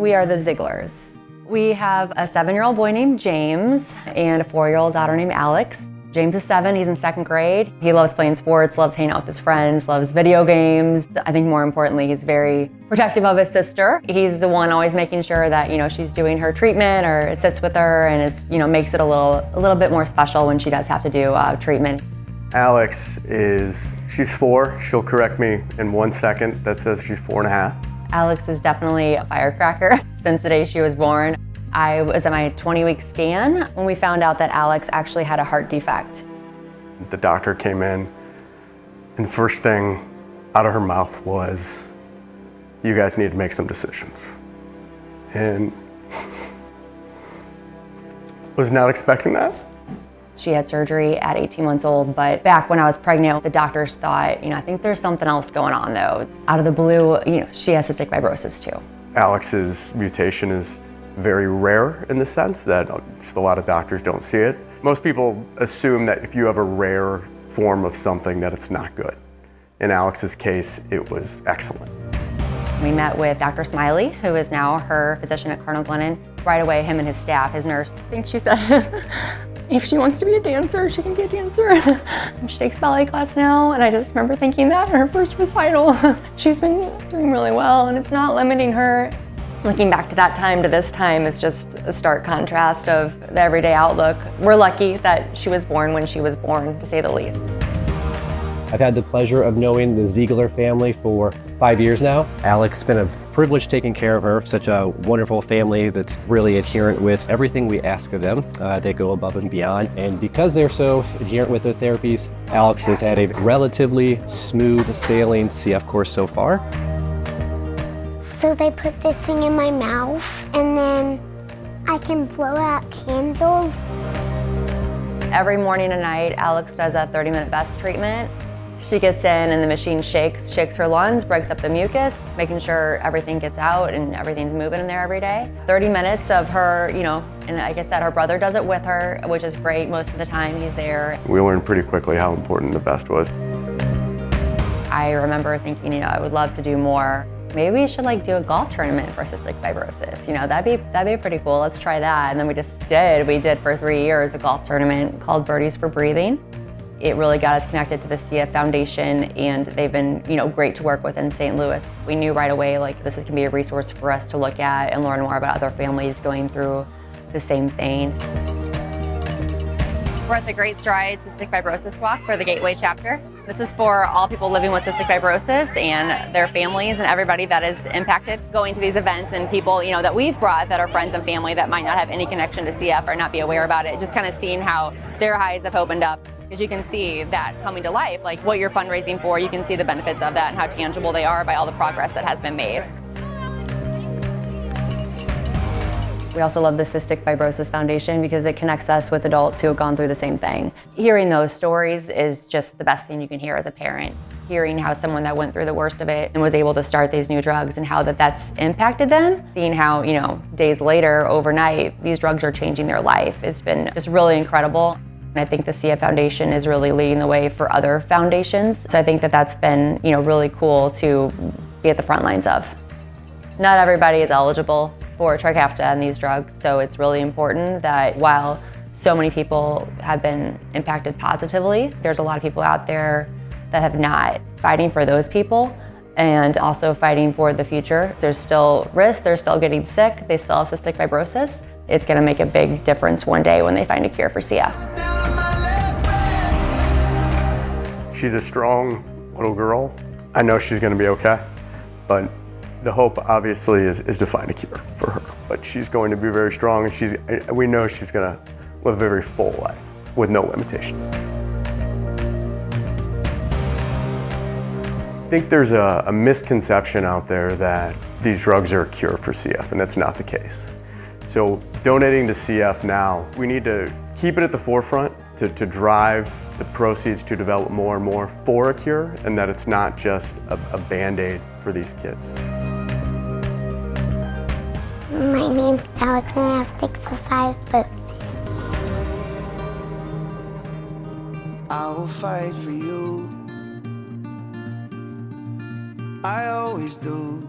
We are the Zieglers. We have a 7-year-old boy named James and a 4-year-old daughter named Alex. James is 7, he's in 2nd grade. He loves playing sports, loves hanging out with his friends, loves video games. I think more importantly, he's very protective of his sister. He's the one always making sure that, she's doing her treatment or it sits with her and is, makes it a little bit more special when she does have to do treatment. Alex she's 4. She'll correct me in 1 second. That says she's 4.5. Alex is definitely a firecracker since the day she was born. I was at my 20-week scan when we found out that Alex actually had a heart defect. The doctor came in, and the first thing out of her mouth was, "You guys need to make some decisions." And was not expecting that. She had surgery at 18 months old, but back when I was pregnant, the doctors thought, I think there's something else going on though. Out of the blue, she has cystic fibrosis too. Alex's mutation is very rare in the sense that just a lot of doctors don't see it. Most people assume that if you have a rare form of something that it's not good. In Alex's case, it was excellent. We met with Dr. Smiley, who is now her physician at Cardinal Glennon. Right away, him and his staff, his nurse, I think she said, if she wants to be a dancer, she can be a dancer. She takes ballet class now, and I just remember thinking that in her first recital. She's been doing really well, and it's not limiting her. Looking back to that time to this time, it's just a stark contrast of the everyday outlook. We're lucky that she was born when she was born, to say the least. I've had the pleasure of knowing the Ziegler family for 5 years now. Alex, it's been a privilege taking care of her. Such a wonderful family that's really adherent with everything we ask of them. They go above and beyond. And because they're so adherent with their therapies, Alex has had a relatively smooth sailing CF course so far. So they put this thing in my mouth, and then I can blow out candles. Every morning and night, Alex does a 30-minute vest treatment. She gets in and the machine shakes her lungs, breaks up the mucus, making sure everything gets out and everything's moving in there every day. 30 minutes of her, and like I said, her brother does it with her, which is great. Most of the time he's there. We learned pretty quickly how important the vest was. I remember thinking, I would love to do more. Maybe we should do a golf tournament for cystic fibrosis. That'd be pretty cool. Let's try that. And then we just did. We did for 3 years a golf tournament called Birdies for Breathing. It really got us connected to the CF Foundation, and they've been, great to work with in St. Louis. We knew right away, this can be a resource for us to look at and learn more about other families going through the same thing. We're at the Great Strides Cystic Fibrosis Walk for the Gateway chapter. This is for all people living with cystic fibrosis and their families and everybody that is impacted. Going to these events and people, that we've brought that are friends and family that might not have any connection to CF or not be aware about it, just kind of seeing how their eyes have opened up. Because you can see that coming to life, what you're fundraising for, you can see the benefits of that and how tangible they are by all the progress that has been made. We also love the Cystic Fibrosis Foundation because it connects us with adults who have gone through the same thing. Hearing those stories is just the best thing you can hear as a parent. Hearing how someone that went through the worst of it and was able to start these new drugs and how that's impacted them, seeing how, days later, overnight, these drugs are changing their life, has been just really incredible. And I think the CF Foundation is really leading the way for other foundations. So I think that that's been, really cool to be at the front lines of. Not everybody is eligible for Trikafta and these drugs, so it's really important that while so many people have been impacted positively, there's a lot of people out there that have not. Fighting for those people and also fighting for the future. There's still risk, they're still getting sick, they still have cystic fibrosis. It's gonna make a big difference one day when they find a cure for CF. She's a strong little girl. I know she's gonna be okay, but the hope obviously is to find a cure for her. But she's going to be very strong, and we know she's gonna live a very full life with no limitations. I think there's a misconception out there that these drugs are a cure for CF, and that's not the case. So donating to CF now, we need to keep it at the forefront to drive the proceeds to develop more and more for a cure, and that it's not just a Band-Aid for these kids. My name's Alex and I have 6 for 5 books. I will fight for you. I always do.